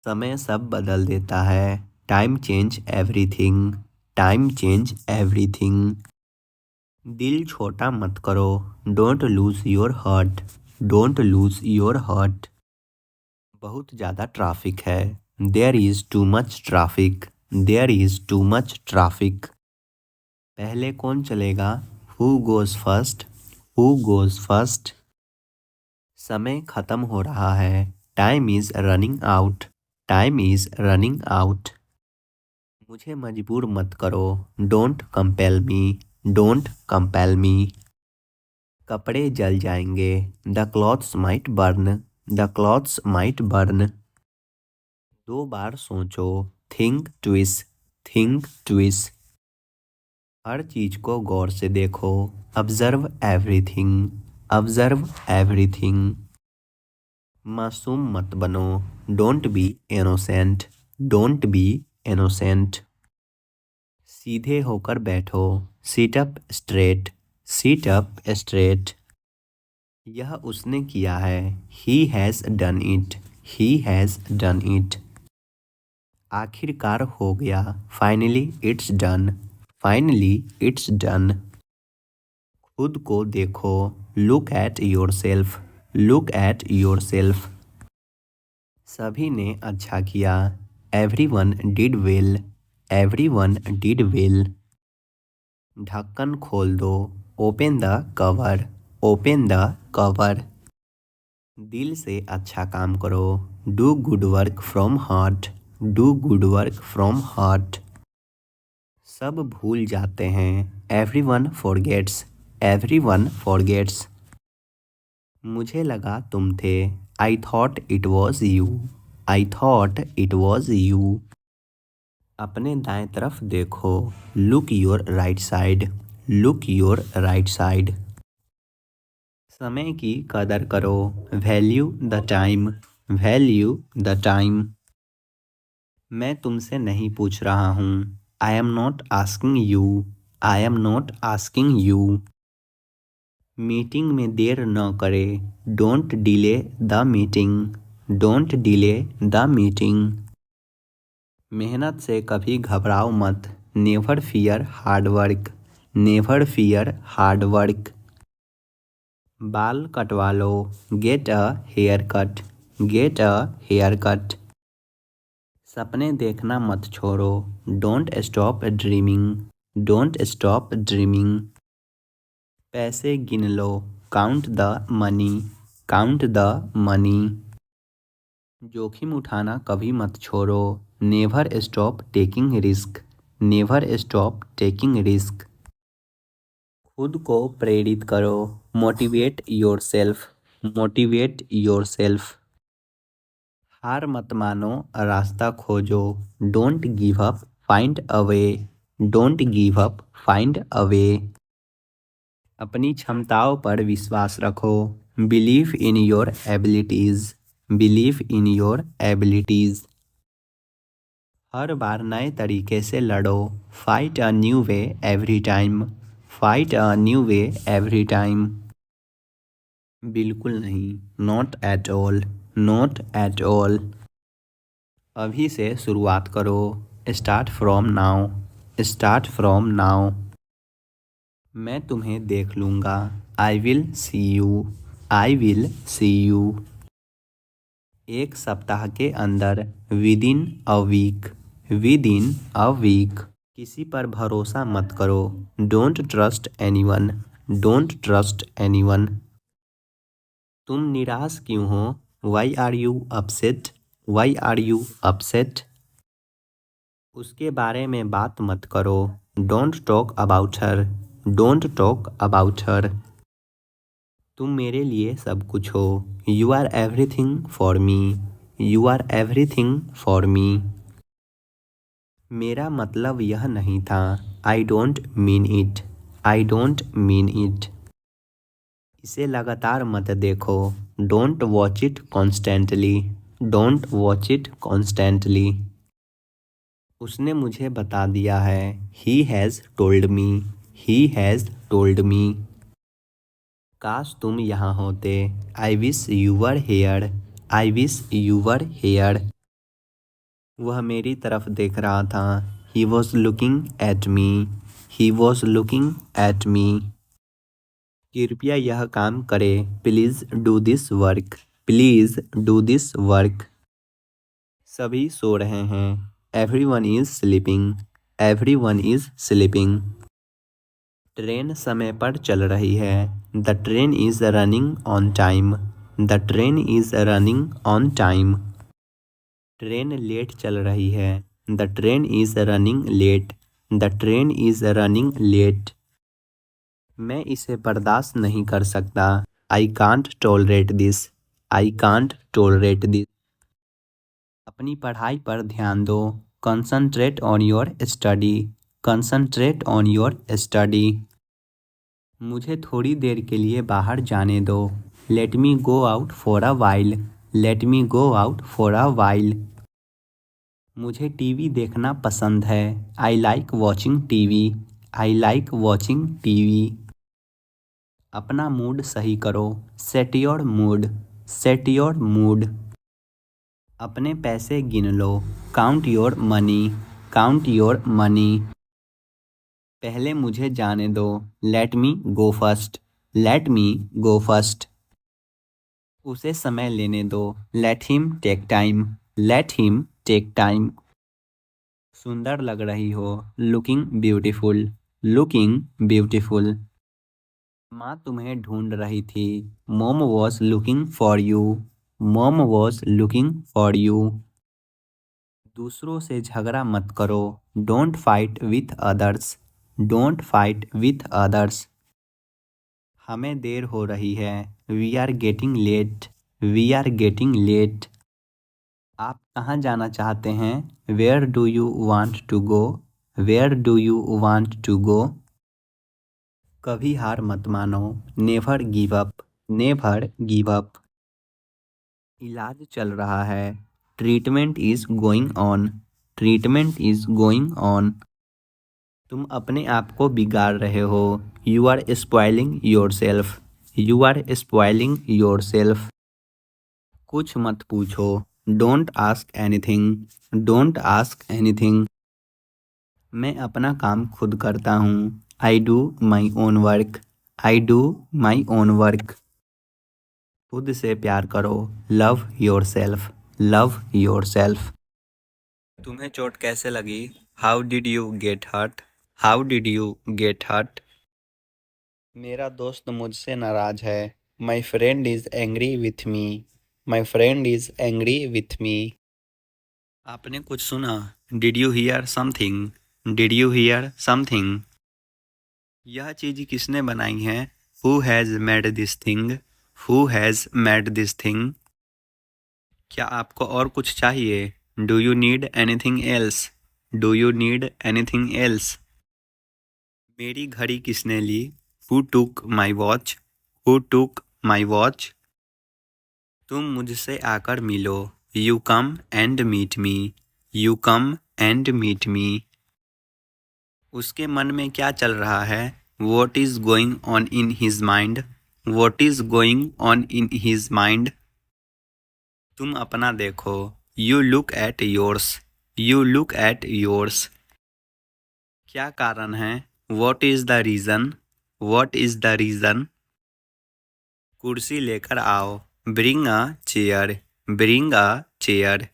समय सब बदल देता है। Time change everything. Time change everything. दिल छोटा मत करो। Don't lose your heart. Don't lose your heart. बहुत ज़्यादा ट्रैफिक है। There is too much traffic. There is too much traffic. पहले कौन चलेगा? Who goes first? Who goes first. समय खत्म हो रहा है। Time is running out. Time is running out. मुझे मजबूर मत करो। Don't compel me. Don't compel me. कपड़े जल जाएंगे। The clothes might burn. The clothes might burn. 2 बार सोचो। Think twice. Think twice. हर चीज को गौर से देखो। Observe everything. Observe everything. मासूम मत बनो। Don't be innocent. Don't be innocent. सीधे होकर बैठो। Sit up straight. Sit up straight. यह उसने किया है। He has done it. He has done it. आखिरकार हो गया। Finally it's done. Finally it's done. खुद को देखो। Look at your self. Look at your self. सभी ने अच्छा किया। Everyone did well. Everyone did well. ढक्कन खोल दो। Open the cover. Open the cover. दिल से अच्छा काम करो। Do good work from heart. Do good work from heart. सब भूल जाते हैं। Everyone forgets. Everyone forgets. मुझे लगा तुम थे। I thought it was you. I thought it was you. अपने दाएं तरफ देखो। Look your right side. Look your right side. समय की कदर करो। Value the time. Value the time. मैं तुमसे नहीं पूछ रहा हूँ। I am not asking you. I am not asking you. Meeting में देर न करे। Don't delay the meeting. Don't delay the meeting. मेहनत से कभी घबराओ मत। Never fear hard work. Never fear hard work. बाल कटवा लो। Get a haircut. Get a haircut. सपने देखना मत छोड़ो। Don't stop dreaming. Don't stop dreaming. पैसे गिन लो। Count the money. Count the money. जोखिम उठाना कभी मत छोड़ो। Never stop taking risk. Never stop taking risk. खुद को प्रेरित करो। Motivate yourself. Motivate yourself. हार मत मानो। रास्ता खोजो। Don't give up find a way. Don't give up find a way. अपनी क्षमताओं पर विश्वास रखो। Believe in your abilities. Believe in your abilities. हर बार नए तरीके से लड़ो। Fight a new way every time. Fight a new way every time. बिल्कुल नहीं। Not at all. Not at all. अभी से शुरुआत करो। Start from now. Start from now. मैं तुम्हें देख लूँगा। I will see you. I will see you. एक सप्ताह के अंदर। Within a week. Within a week. किसी पर भरोसा मत करो। Don't trust anyone. Don't trust anyone. तुम निराश क्यों हो? Why are you upset? Why are you upset? उसके बारे में बात मत करो। Don't talk about her. Don't talk about her. तुम मेरे लिए सब कुछ हो। You are everything for me. You are everything for me. मेरा मतलब यह नहीं था। I don't mean it. I don't mean it. इसे लगातार मत देखो। Don't watch it constantly. Don't watch it constantly. उसने मुझे बता दिया है। He has told me. He has told me. काश तुम यहाँ होते। I wish you were here. I wish you were here. वह मेरी तरफ देख रहा था। He was looking at me. He was looking at me. कृपया यह काम करें। Please do this work. Please do this work. सभी सो रहे हैं। Everyone is sleeping. Everyone is sleeping. Train समय पर चल रही है। The train is running on time. The train is running on time. Train late चल रही है। The train is running late. The train is running late. मैं इसे बर्दाश्त नहीं कर सकता। I can't tolerate this. I can't tolerate this. अपनी पढ़ाई पर ध्यान दो। Concentrate on your study. Concentrate on your study. मुझे थोड़ी देर के लिए बाहर जाने दो। Let me go out for a while. Let me go out for a while. मुझे टीवी देखना पसंद है। I like watching TV. I like watching TV. अपना मूड सही करो। Set your mood. Set your mood. अपने पैसे गिन लो। Count your money. Count your money. पहले मुझे जाने दो। Let me go first. Let me go first. उसे समय लेने दो। Let him take time. Let him take time. सुंदर लग रही हो। Looking beautiful. Looking beautiful. माँ तुम्हें ढूंढ रही थी। Mom was looking for you. Mom was looking for you. दूसरों से झगड़ा मत करो। Don't fight with others. Don't fight with others. हमें देर हो रही है। We are getting late. We are getting late. आप कहाँ जाना चाहते हैं? Where do you want to go? Where do you want to go? कभी हार मत मानो। Never give up. Never give up. इलाज चल रहा है। Treatment is going on. Treatment is going on. तुम अपने आप को बिगाड़ रहे हो। You are spoiling yourself. You are spoiling yourself. कुछ मत पूछो। Don't ask anything. Don't ask anything. मैं अपना काम खुद करता हूँ। I do my own work. I do my own work. खुद से प्यार करो। Love yourself. Love yourself. तुम्हें चोट कैसे लगी? How did you get hurt? How did you get hurt? मेरा दोस्त मुझसे नाराज है। My friend is angry with me. My friend is angry with me. आपने कुछ सुना? Did you hear something? Did you hear something? यह चीज़ किसने बनाई है? Who has made this thing? Who has made this thing? क्या आपको और कुछ चाहिए? Do you need anything else? Do you need anything else? मेरी घड़ी किसने ली? Who took my watch? Who took my watch? तुम मुझसे आकर मिलो। You come and meet me. You come and meet me. उसके मन में क्या चल रहा है? What is going on in his mind? What is going on in his mind? तुम अपना देखो। You look at yours. You look at yours. क्या कारण है? What is the reason? What is the reason? कुर्सी लेकर आओ। Bring a chair. Bring a chair.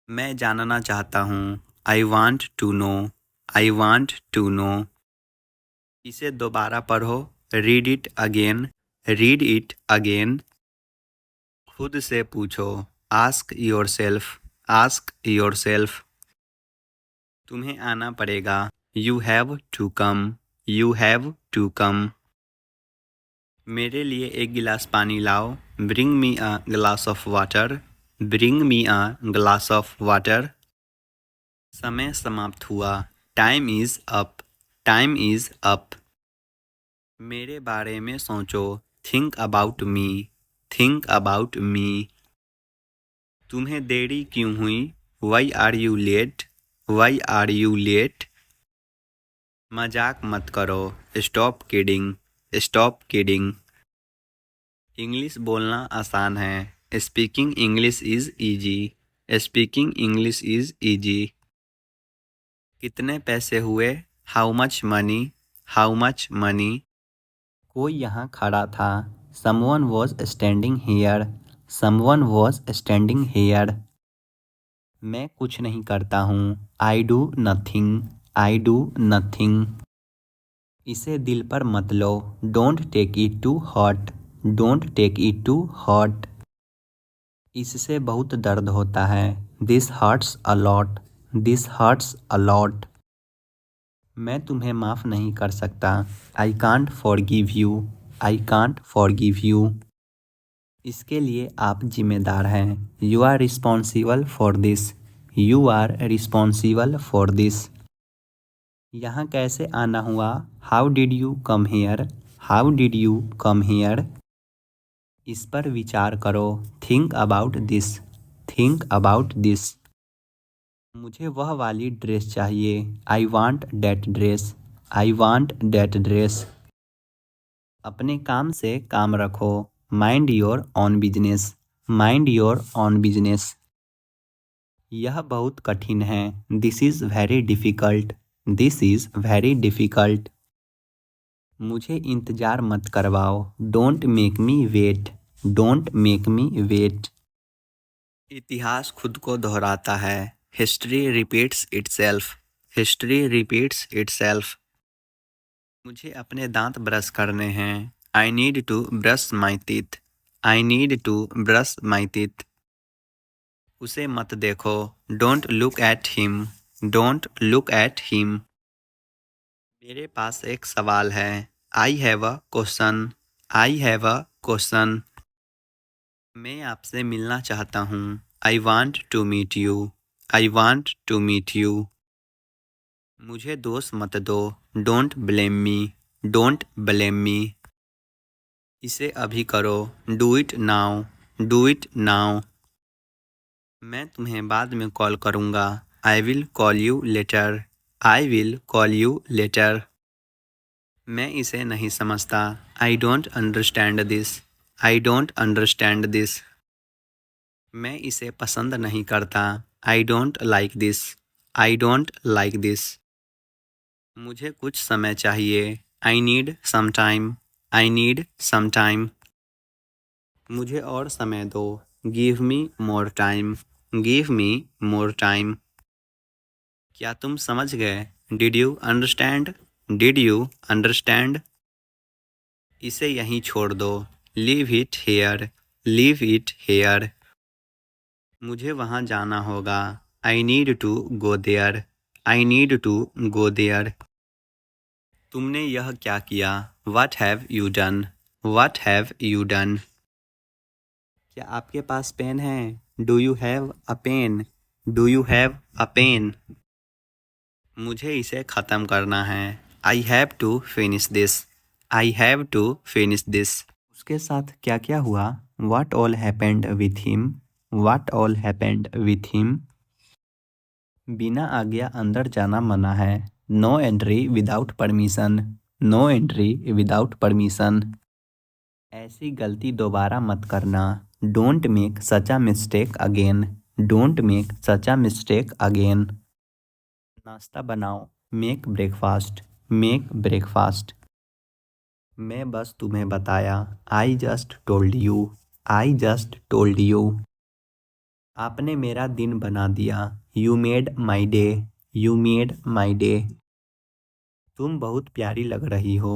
मैं जानना चाहता हूँ। I want to know. I want to know. इसे दोबारा पढ़ो। Read it again. Read it again. खुद से पूछो। Ask yourself. Ask yourself. तुम्हें आना पड़ेगा। You have to come. You have to come. मेरे लिए एक गिलास पानी लाओ। Bring me a glass of water. Bring me a glass of water. समय समाप्त हुआ। Time is up. Time is up. मेरे बारे में सोचो। Think about me. Think about me. तुम्हें देरी क्यों हुई? Why are you late? Why are you late? मजाक मत करो। Stop kidding. Stop kidding. English बोलना आसान है। Speaking English is easy. Speaking English is easy. कितने पैसे हुए? How much money? How much money? कोई यहाँ खड़ा था। Someone was standing here. Someone was standing here. मैं कुछ नहीं करता हूँ। I do nothing. I do nothing. इसे दिल पर मत लो। Don't take it to heart. Don't take it to heart. इससे बहुत दर्द होता है। This hurts a lot. This hurts a lot. मैं तुम्हें माफ़ नहीं कर सकता। I can't forgive you. I can't forgive you. इसके लिए आप जिम्मेदार हैं। You are responsible for this. You are responsible for this. यहाँ कैसे आना हुआ? How did you come here? How did you come here? इस पर विचार करो। Think about this. Think about this. मुझे वह वाली ड्रेस चाहिए। I want that dress. I want that dress. अपने काम से काम रखो। Mind your own business. Mind your own business. यह बहुत कठिन है। This is very difficult. This is very difficult. मुझे इंतज़ार मत करवाओ। Don't make me wait. Don't make me wait. इतिहास खुद को दोहराता है। History repeats itself. History repeats itself. मुझे अपने दांत ब्रश करने हैं। I need to brush my teeth. I need to brush my teeth. उसे मत देखो। Don't look at him. Don't look at him. मेरे पास एक सवाल है। I have a question. I have a question. मैं आपसे मिलना चाहता हूँ। I want to meet you. I want to meet you. मुझे दोष मत दो। Don't blame me. Don't blame me. इसे अभी करो। Do it now. Do it now. मैं तुम्हें बाद में कॉल करूँगा। I will call you later. I will call you later. मैं इसे नहीं समझता। I don't understand this. I don't understand this. मैं इसे पसंद नहीं करता। I don't like this. I don't like this. मुझे कुछ समय चाहिए। I need some time. I need some time. मुझे और समय दो। Give me more time. Give me more time. क्या तुम समझ गए? Did you understand? Did you understand? इसे यहीं छोड़ दो। Leave it here. Leave it hair. मुझे वहाँ जाना होगा। I need to go there. I need to go there. तुमने यह क्या किया? What have you done? What have you done? क्या आपके पास पेन है? Do you have a pen? Do you have a pen? मुझे इसे ख़त्म करना है। I have to finish this. I have to finish this. उसके साथ क्या क्या हुआ? What all happened with him? What all happened with him? बिना आज्ञा अंदर जाना मना है। No entry without permission. No entry without permission. ऐसी गलती दोबारा मत करना। Don't make such a mistake again. Don't make such a mistake again. नाश्ता बनाओ। Make breakfast. Make breakfast. मैं बस तुम्हें बताया। I just told you. I just told you. आपने मेरा दिन बना दिया। You made my day. You made my day. तुम बहुत प्यारी लग रही हो।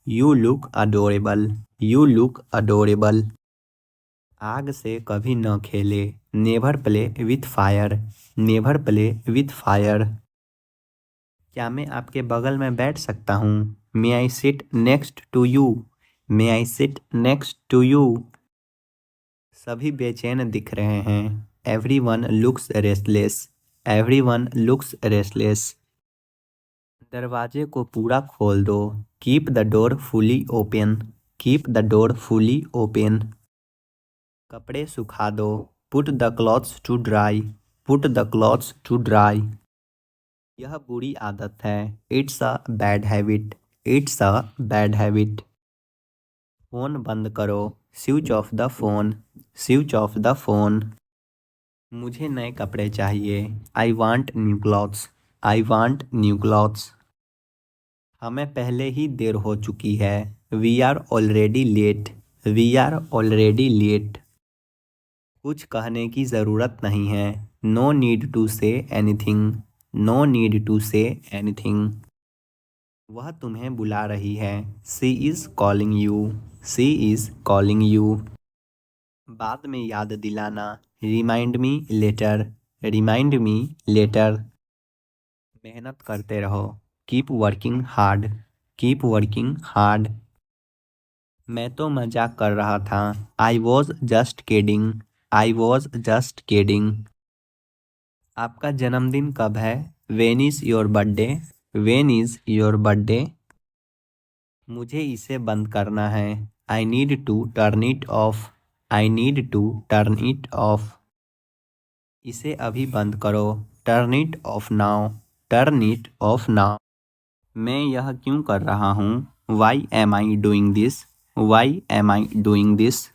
You look adorable. You look adorable. आग से कभी न खेले। Never play with fire. Never play with fire. क्या मैं आपके बगल में बैठ सकता हूँ? May I sit next to you. May I sit next to you. सभी बेचैन दिख रहे हैं। Every one looks restless. Every one looks restless. दरवाजे को पूरा खोल दो। Keep the door fully open. Keep the door fully open. कपड़े सुखा दो। Put the clothes to dry. Put the clothes to dry. यह बुरी आदत है। It's a bad habit. It's a bad habit. Phone बंद करो। Switch off the phone. Switch off the phone. मुझे नए कपड़े चाहिए। I want new clothes. I want new clothes. हमें पहले ही देर हो चुकी है। We are already late. We are already late. कुछ कहने की ज़रूरत नहीं है। No need to say anything. No need to say anything. वह तुम्हें बुला रही है। She is calling you. She is calling you. बाद में याद दिलाना। Remind me later. Remind me later. मेहनत करते रहो। Keep working hard. Keep working hard. मैं तो मजाक कर रहा था। I was just kidding. I was just kidding. आपका जन्मदिन कब है? When is your birthday? When is your birthday? मुझे इसे बंद करना है। I need to turn it of. I need to turn it off. इसे अभी बंद करो। Turn it off now. Turn it off now. मैं यह क्यों कर रहा हूँ? Why am I doing this? Why am I doing this?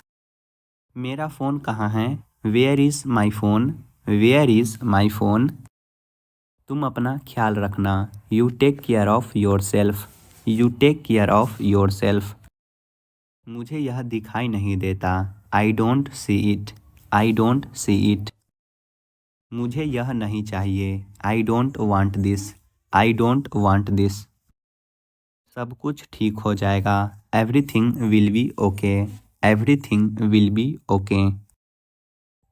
मेरा फ़ोन कहाँ है? Where is my phone? Where is my phone? तुम अपना ख्याल रखना। You take care of yourself. You take care of yourself. मुझे यह दिखाई नहीं देता। I don't see it. I don't see it. मुझे यह नहीं चाहिए। I don't want this. I don't want this. सब कुछ ठीक हो जाएगा। Everything will be okay. Everything will be okay.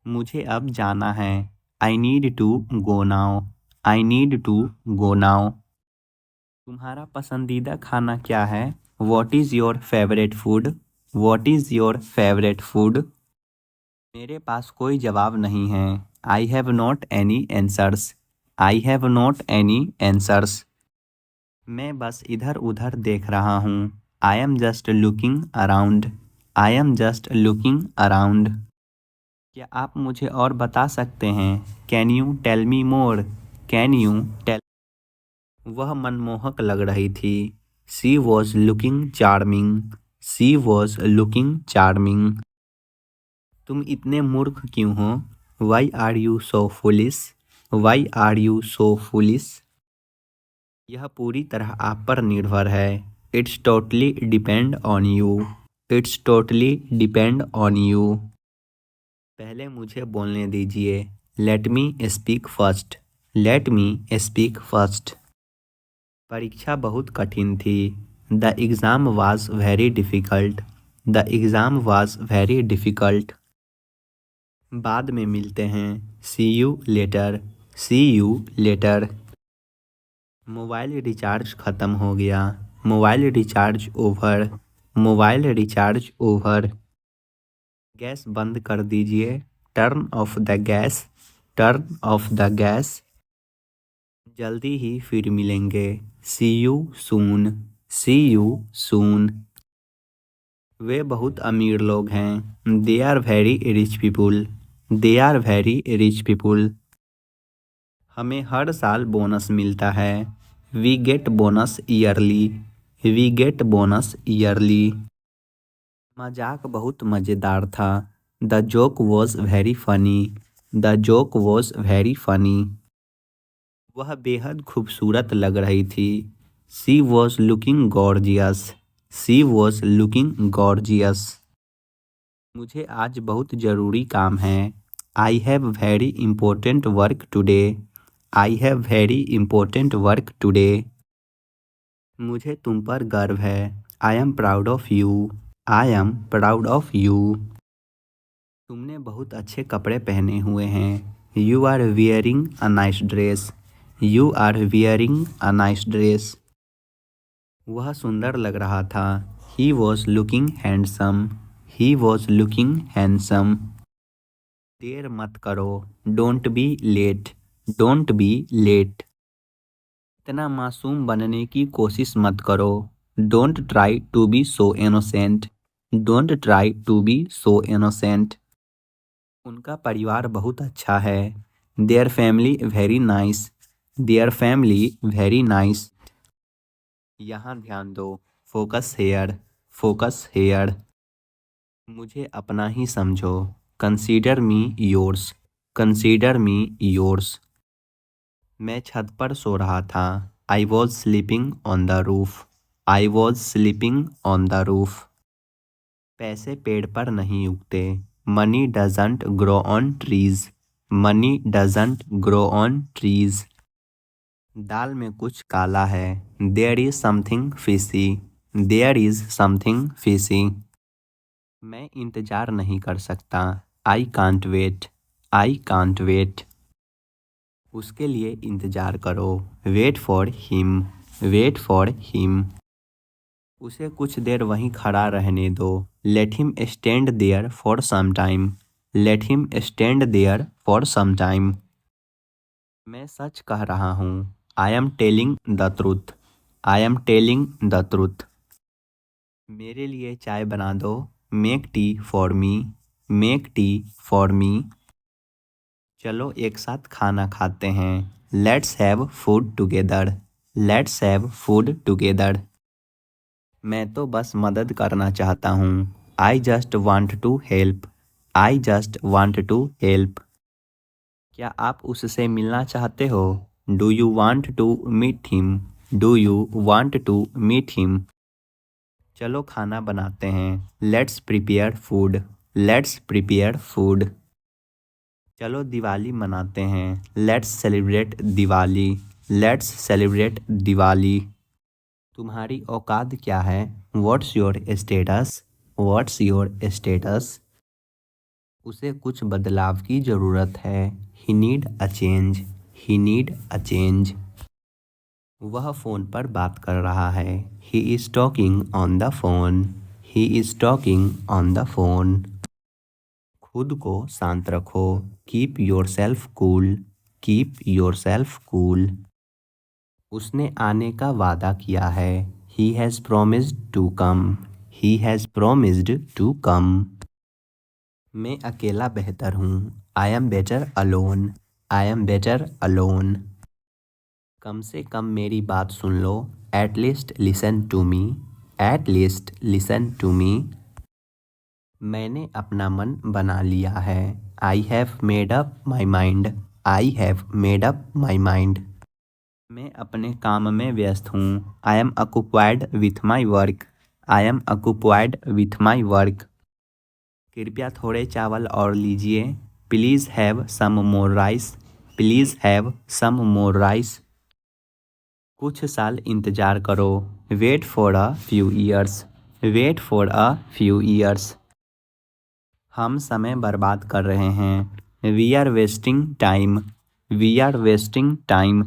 मुझे अब जाना है। I need to go now. I need to go now. तुम्हारा पसंदीदा खाना क्या है? What is your favourite food? What is your favourite food? मेरे पास कोई जवाब नहीं है। I have not any answers. I have not any answers. मैं बस इधर उधर देख रहा हूँ। I am just looking around. I am just looking around. क्या आप मुझे और बता सकते हैं? Can you tell me more? Can you tell? वह मनमोहक लग रही थी। She was looking charming. She was looking charming. तुम इतने मूर्ख क्यों हो? Why are you so foolish? Why are you so foolish? यह पूरी तरह आप पर निर्भर है। It's totally depend on you. It's totally depend on you. पहले मुझे बोलने दीजिए। Let me speak first. Let me speak first. परीक्षा बहुत कठिन थी। The exam was very difficult. The exam was very difficult. बाद में मिलते हैं। See you later. See you later. Mobile recharge ख़त्म हो गया। Mobile recharge over. Mobile recharge over. Gas बंद कर दीजिए। Turn off the gas. Turn off the gas. जल्दी ही फिर मिलेंगे। सी you soon. C you soon. वे बहुत अमीर लोग हैं। They are very rich people. They are very rich people. हमें हर साल बोनस मिलता है। We get bonus yearly. We get bonus yearly. मजाक बहुत मज़ेदार था। The joke was very funny. The joke was very funny. वह बेहद खूबसूरत लग रही थी। She was looking gorgeous. She was looking gorgeous. मुझे आज बहुत ज़रूरी काम है। I have very important work today. I have very important work today. मुझे तुम पर गर्व है। I am proud of you. I am proud of you. तुमने बहुत अच्छे कपड़े पहने हुए हैं। You are wearing a nice dress. You are wearing a nice dress. वह सुंदर लग रहा था। He was looking handsome. He was looking handsome. देर मत करो। Don't be late. Don't be late. इतना मासूम बनने की कोशिश मत करो। Don't try to be so innocent. Don't try to be so innocent. उनका परिवार बहुत अच्छा है। Their family very nice. Their family very nice. यहाँ ध्यान दो। Focus here. Focus here. मुझे अपना ही समझो। Consider me yours. Consider me yours. मैं छत पर सो रहा था। I was sleeping on the roof. I was sleeping on the roof. पैसे पेड़ पर नहीं उगते। Money doesn't grow on trees. Money doesn't grow on trees. दाल में कुछ काला है। There is something fishy. There is something fishy. मैं इंतजार नहीं कर सकता। I can't wait. I can't wait. उसके लिए इंतजार करो। Wait for him. Wait for him. उसे कुछ देर वहीं खड़ा रहने दो। Let him stand there for some time. Let him stand there for some time. मैं सच कह रहा हूँ। I am telling the truth. I am telling the truth. मेरे लिए चाय बना दो। Make tea for me. Make tea for me. चलो एक साथ खाना खाते हैं। Let's have food together. Let's have food together. मैं तो बस मदद करना चाहता हूँ। I just want to help. I just want to help. क्या आप उससे मिलना चाहते हो? Do you want to meet him? Do you want to meet him? चलो खाना बनाते हैं। Let's prepare food. Let's prepare food. चलो दिवाली मनाते हैं। Let's celebrate Diwali. Let's celebrate Diwali. तुम्हारी औकात क्या है? What's your status? What's your status? उसे कुछ बदलाव की ज़रूरत है। He need a change. He need a change. वह फ़ोन पर बात कर रहा है। He is talking on the phone. He is talking on the phone. खुद को शांत रखो। Keep yourself cool. Keep yourself cool. उसने आने का वादा किया है। He has promised to come. He has promised to come. मैं अकेला बेहतर हूँ। I am better alone. I am better alone. कम से कम मेरी बात सुन लो। At least listen to me. At least listen to me. मैंने अपना मन बना लिया है। I have made up my mind. I have made up my mind. मैं अपने काम में व्यस्त हूँ। I am occupied with my work. I am occupied with my work. कृपया थोड़े चावल और लीजिए। Please have some more rice. Please have some more rice. कुछ साल इंतज़ार करो। Wait for a few years. Wait for a few years. हम समय बर्बाद कर रहे हैं। We are wasting time. We are wasting time.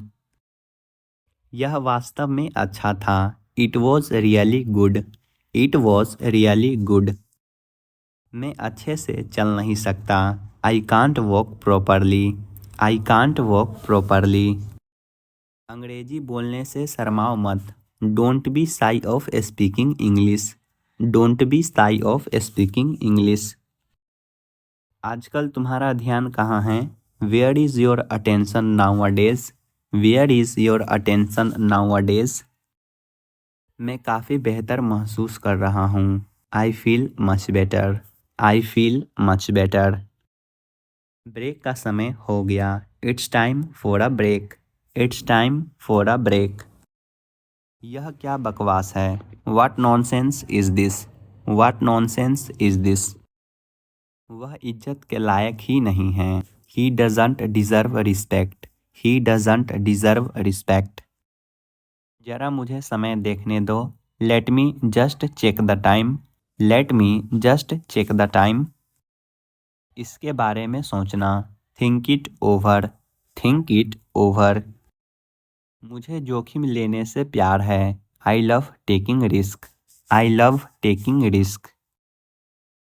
यह वास्तव में अच्छा था। It was really good. It was really good. मैं अच्छे से चल नहीं सकता। I can't walk properly. I can't walk properly. अंग्रेजी बोलने से शर्माओ मत। Don't be shy of speaking English. Don't be shy of speaking English. आजकल तुम्हारा ध्यान कहाँ है? Where is your attention nowadays? Where is your attention nowadays? मैं काफ़ी बेहतर महसूस कर रहा हूँ। I feel much better. I feel much better. Break का समय हो गया। It's time for a break. It's time for a break. यह क्या बकवास है? What nonsense is this? What nonsense is this? वह इज्जत के लायक ही नहीं है। He doesn't deserve respect. He doesn't deserve respect. जरा मुझे समय देखने दो। Let me just check the time. Let me just check the time. इसके बारे में सोचना। Think it over. Think it over. मुझे जोखिम लेने से प्यार है। I love taking risk. I love taking risk.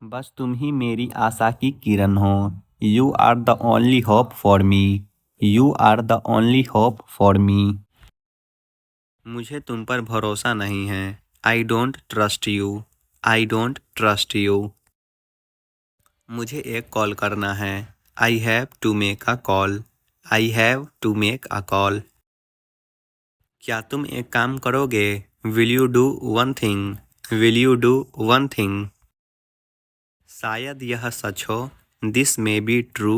बस तुम ही मेरी आशा की किरण हो। You are the only hope for me. You are the only hope for me. मुझे तुम पर भरोसा नहीं है। I don't trust you. I don't trust you. मुझे एक कॉल करना है। I have to make a call. I have to make a call. क्या तुम एक काम करोगे? Will you do one thing? Will you do one thing? शायद यह सच हो। This may be true.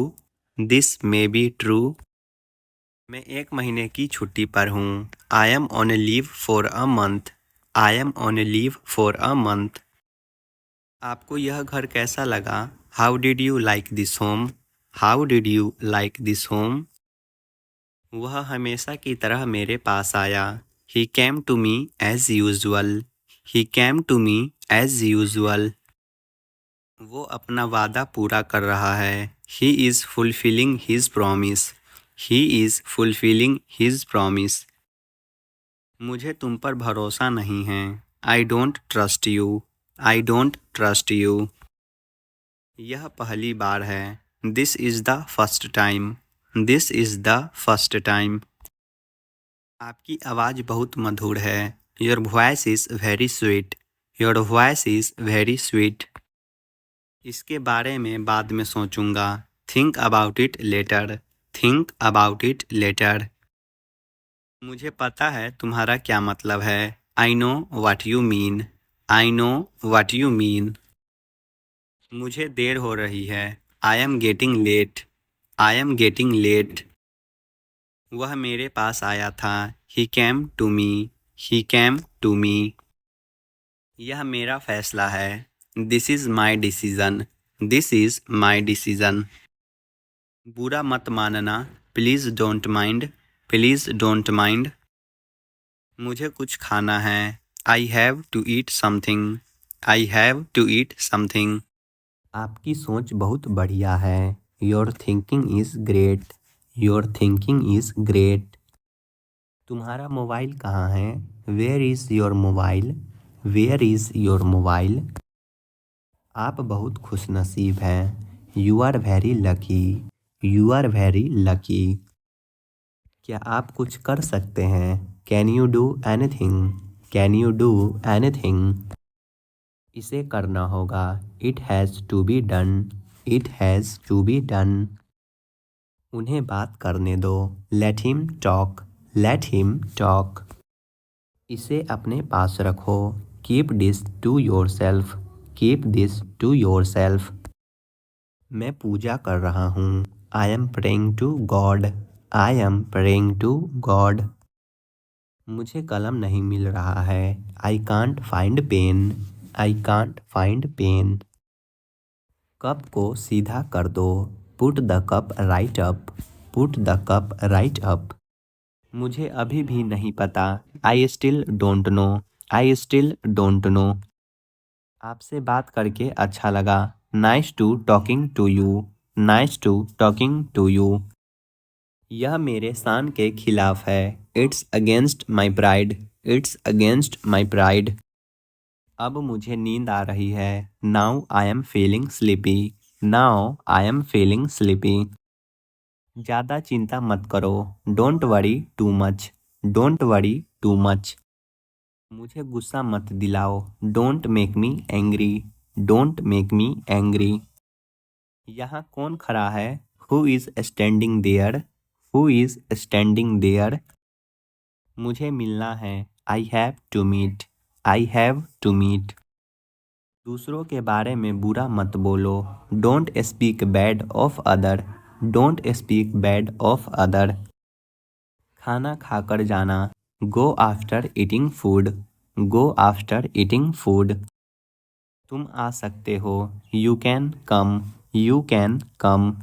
This may be true. मैं 1 महीने की छुट्टी पर हूँ। I am on a leave for a month. I am on a leave for a month. आपको यह घर कैसा लगा? How did you like this home? How did you like this home? वह हमेशा की तरह मेरे पास आया। He came to me as usual. He came to me as usual. वो अपना वादा पूरा कर रहा है। He is fulfilling his promise. He is fulfilling his promise. मुझे तुम पर भरोसा नहीं है। I don't trust you. I don't trust you. यह पहली बार है। This is the first time. This is the first time. आपकी आवाज़ बहुत मधुर है। Your voice is very sweet. Your voice is very sweet. इसके बारे में बाद में सोचूंगा। Think about it later. Think about it later. मुझे पता है तुम्हारा क्या मतलब है। I know what you mean. I know what you mean. मुझे देर हो रही है। I am getting late. I am getting late. वह मेरे पास आया था। He came to me. He came to me. यह मेरा फैसला है। This is my decision. This is my decision. बुरा मत मानना। Please don't mind. Please don't mind. मुझे कुछ खाना है। I have to eat something. I have to eat something. आपकी सोच बहुत बढ़िया है। Your thinking is great. Your thinking is great. तुम्हारा मोबाइल कहाँ है? Where is your mobile? Where is your mobile? आप बहुत खुशनसीब हैं। You are very lucky. You are very lucky. क्या आप कुछ कर सकते हैं? Can you do anything? Can you do anything? इसे करना होगा। It has to be done. It has to be done. उन्हें बात करने दो। Let him talk. Let him talk. इसे अपने पास रखो। Keep this to yourself. Keep this to yourself. मैं पूजा कर रहा हूँ। I am praying to God. I am praying to God. मुझे कलम नहीं मिल रहा है। I can't find pen. I can't find pen. Cup को सीधा कर दो। Put the cup right up. Put the cup right up. मुझे अभी भी नहीं पता। I still don't know. I still don't know. आपसे बात करके अच्छा लगा। Nice to talking to you. Nice to talking to you. यह मेरे शान के खिलाफ है। It's against my pride. It's against my pride. अब मुझे नींद आ रही है। Now I am feeling sleepy. Now I am feeling sleepy. ज़्यादा चिंता मत करो। Don't worry too much. Don't worry too much. मुझे गुस्सा मत दिलाओ। Don't make me angry. Don't make me angry. यहाँ कौन खड़ा है? Who is standing there? Who is standing there? मुझे मिलना है। I have to meet. I have to meet. दूसरों के बारे में बुरा मत बोलो। Don't speak bad of other. Don't speak bad of other. खाना खाकर जाना। Go after eating food. Go after eating food. तुम आ सकते हो। You can come. You can come.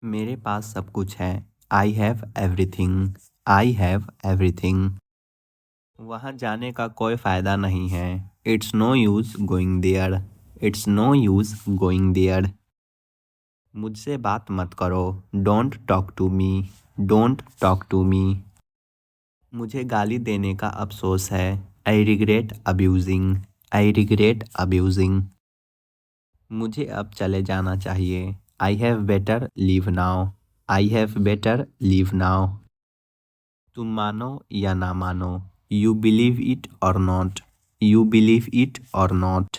मेरे पास सब कुछ है। I have everything. I have everything. वहाँ जाने का कोई फ़ायदा नहीं है। It's no use going there. It's no use going there. मुझसे बात मत करो। Don't talk to me. Don't talk to me. मुझे गाली देने का अफसोस है। I regret abusing. I regret abusing. मुझे अब चले जाना चाहिए। I have better leave now. I have better leave now. तुम मानो या ना मानो। यू बिलीव इट और नॉट। यू बिलीव इट और नॉट।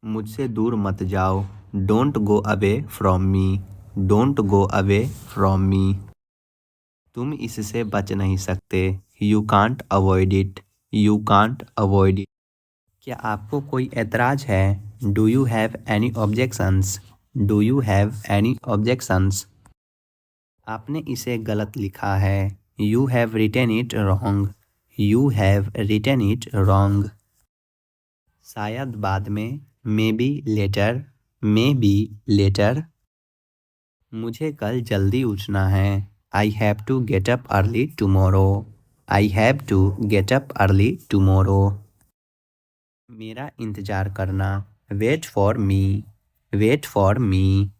मुझसे दूर मत जाओ। Don't go away from me. Don't go away from me. तुम इससे बच नहीं सकते। You can't avoid it. You can't avoid it. क्या आपको कोई एतराज़ है? Do you have any objections? Do you have any objections? आपने इसे गलत लिखा है। You have written it wrong. You have written it wrong. शायद बाद में, maybe later. Maybe later. मुझे कल जल्दी उठना है। I have to get up early tomorrow. I have to get up early tomorrow. मेरा इंतज़ार करना। Wait for me. Wait for me.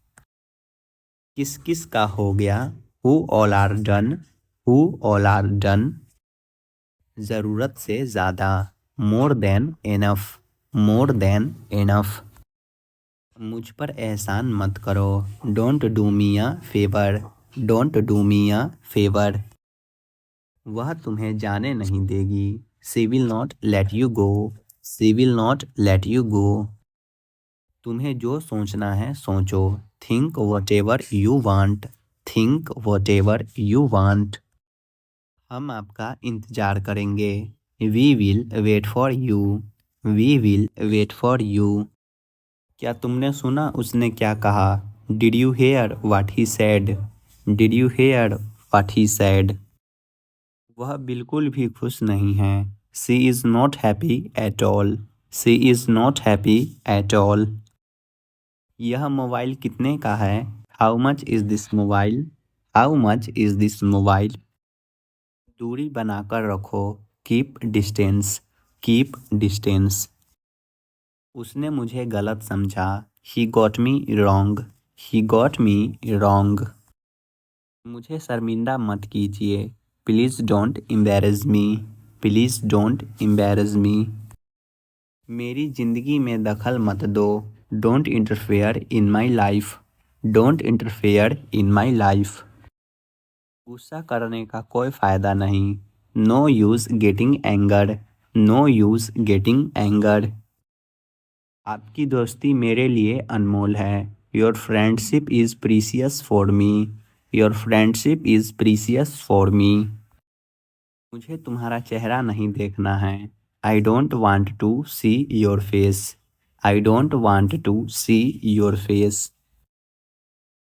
किस किस का हो गया? Who all are done. Who all are done. ज़रूरत से ज़्यादा। More than enough. More than enough. मुझ पर एहसान मत करो। Don't do me a favour. Don't do me a favour. वह तुम्हें जाने नहीं देगी। She will not let you go. She will not let you go. तुम्हें जो सोचना है सोचो। Think whatever you want. Think whatever you want. हम आपका इंतज़ार करेंगे। We will wait for you. We will wait for you. क्या तुमने सुना उसने क्या कहा? Did you hear what he said? Did you hear what he said? वह बिल्कुल भी खुश नहीं है। She is not happy at all. She is not happy at all. यह मोबाइल कितने का है? How much is this mobile? How much is this mobile? दूरी बनाकर रखो। Keep distance. Keep distance. उसने मुझे गलत समझा। He got me wrong. He got me wrong. मुझे शर्मिंदा मत कीजिए। Please don't embarrass me. Please don't embarrass me. मेरी ज़िंदगी में दखल मत दो। Don't interfere in my life. Don't interfere in my life. गुस्सा करने का कोई फ़ायदा नहीं। No use getting anger. No use getting anger. आपकी दोस्ती मेरे लिए अनमोल है। Your friendship is precious for me. Your friendship is precious for me. मुझे तुम्हारा चेहरा नहीं देखना है। I don't want to see your face. I don't want to see your face.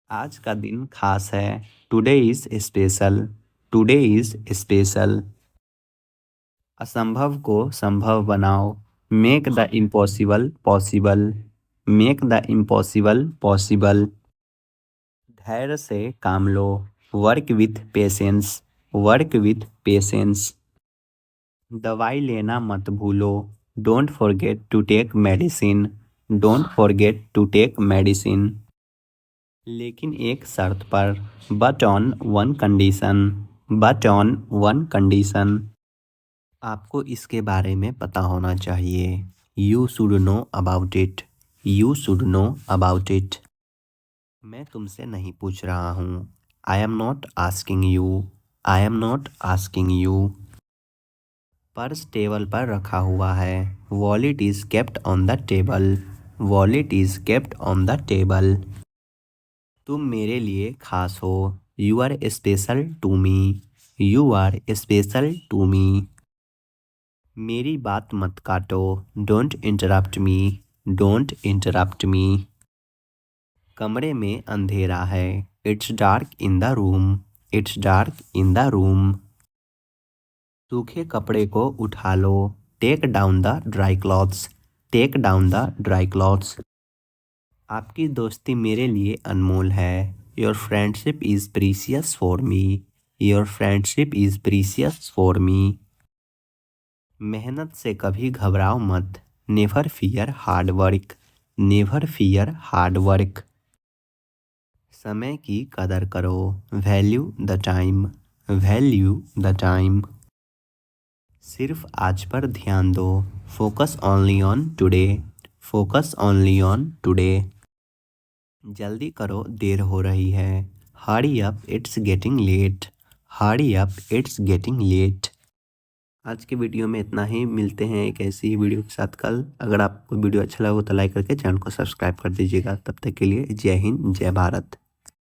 आज का दिन खास है। Today is special. Today is special. असंभव को संभव बनाओ। Make the impossible possible. Make the impossible possible. धैर्य से काम लो। Work with patience. Work with patience. दवाई लेना मत भूलो। Don't forget to take medicine. Don't forget to take medicine. लेकिन एक शर्त पर। But on one condition. But on one condition. आपको इसके बारे में पता होना चाहिए। You should know about it. You should know about it. मैं तुमसे नहीं पूछ रहा हूँ। I am not asking you. I am not asking you. Purse table पर रखा हुआ है। Wallet is kept on the table. Wallet is kept on the table. तुम मेरे लिए खास हो। You are special to me. You are special to me. मेरी बात मत काटो। Don't interrupt me. Don't interrupt me. कमरे में अंधेरा है। It's dark in the room. It's dark in the room. सूखे कपड़े को उठा लो। Take down the dry clothes. Take down the dry clothes. आपकी दोस्ती मेरे लिए अनमोल है। Your friendship is precious for me. Your friendship is precious for me. मेहनत से कभी घबराओ मत। Never fear hard work. Never fear hard work. समय की कदर करो। Value the time. Value the time. सिर्फ आज पर ध्यान दो। Focus only on today. Focus only on today. जल्दी करो, देर हो रही है। Hurry up, it's getting late. Hurry up, it's getting late. आज के वीडियो में इतना ही। मिलते हैं एक ऐसी ही वीडियो के साथ कल। अगर आपको वीडियो अच्छा लगा तो लाइक करके चैनल को सब्सक्राइब कर दीजिएगा। तब तक के लिए जय हिंद, जय भारत।